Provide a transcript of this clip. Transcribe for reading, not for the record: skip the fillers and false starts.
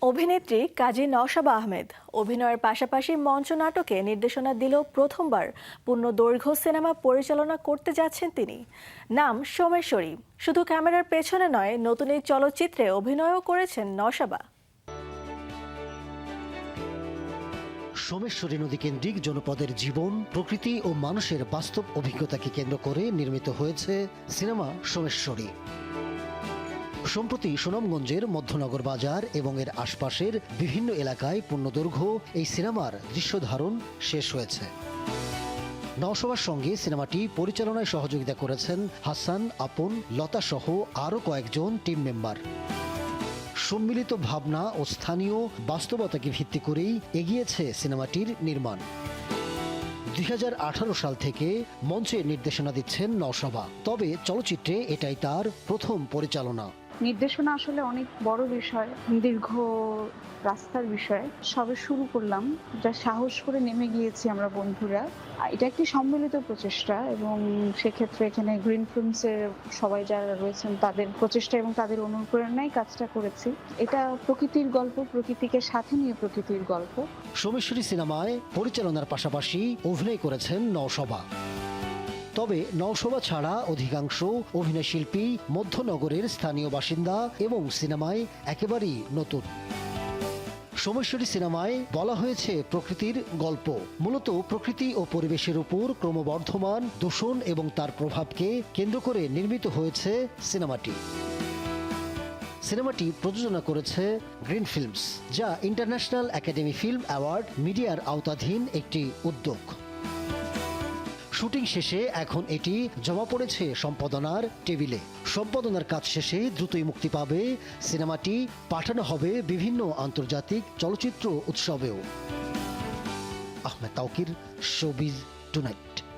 অভিনেত্রী কাজী নওশাবা আহমেদ অভিনয়ের পাশাপাশি মঞ্চনাটকে নির্দেশনা দিলেও প্রথমবার পূর্ণদৈর্ঘ্য সিনেমা পরিচালনা করতে যাচ্ছেন তিনি। নাম সোমেশ্বরী। শুধু ক্যামেরার পেছনে নয়, নতুন এই চলচ্চিত্রে অভিনয়ও করেছেন নওশাবা। সোমেশ্বরী নদী কেন্দ্রিক জনপদের জীবন, প্রকৃতি ও মানুষের বাস্তব অভিজ্ঞতাকে কেন্দ্র করে নির্মিত হয়েছে সিনেমা সোমেশ্বরী। সম্প্রতি সুনামগঞ্জের মধ্যনগর বাজার এবং এর আশপাশের বিভিন্ন এলাকায় পূর্ণদৈর্ঘ্য এই সিনেমার দৃশ্যধারণ শেষ হয়েছে। নওশাবার সঙ্গে সিনেমাটি পরিচালনায় সহযোগিতা করেছেন হাসান, আপন, লতা সহ আরও কয়েকজন টিম মেম্বার। সম্মিলিত ভাবনা ও স্থানীয় বাস্তবতাকে ভিত্তি করেই এগিয়েছে সিনেমাটির নির্মাণ। 2018 সাল থেকে মঞ্চে নির্দেশনা দিচ্ছেন নওশাবা, তবে চলচ্চিত্রে এটাই তার প্রথম পরিচালনা। নির্দেশনা আসলে অনেক বড় বিষয়, দীর্ঘ রাস্তার বিষয়। সবে শুরু করলাম, যা সাহস করে নেমে গিয়েছি আমরা বন্ধুরা। এটা একটি সম্মিলিত প্রচেষ্টা এবং সেক্ষেত্রে এখানে গ্রিন ফিল্মসের সবাই যারা রয়েছেন তাদের প্রচেষ্টা এবং তাদের অনুপ্রেরণায় কাজটা করেছি। এটা প্রকৃতির গল্প, প্রকৃতিকে সাথে নিয়ে প্রকৃতির গল্প। সোমেশ্বরী সিনেমায় পরিচালনার পাশাপাশি অভিনয় করেছেন নওশাবা। তবে নওশাবা ছাড়া অধিকাংশ অভিনয়শিল্পী মধ্যনগরের স্থানীয় বাসিন্দা এবং সিনেমায় একেবারেই নতুন। সোমেশ্বরী সিনেমায় বলা হয়েছে প্রকৃতির গল্প। মূলত প্রকৃতি ও পরিবেশের উপর ক্রমবর্ধমান দূষণ এবং তার প্রভাবকে কেন্দ্র করে নির্মিত হয়েছে সিনেমাটি। সিনেমাটি প্রযোজনা করেছে গ্রিন ফিল্মস, যা ইন্টারন্যাশনাল একাডেমি ফিল্ম অ্যাওয়ার্ড মিডিয়ার আওতাধীন একটি উদ্যোগ। শুটিং শেষে এখন এটি জমা পড়েছে সম্পাদনার টেবিলে। সম্পাদনার কাজ শেষে দ্রুতই মুক্তি পাবে সিনেমাটি, পাঠানো হবে বিভিন্ন আন্তর্জাতিক চলচ্চিত্র উৎসবেও। Ahmed Tawkir, showbiz tonight.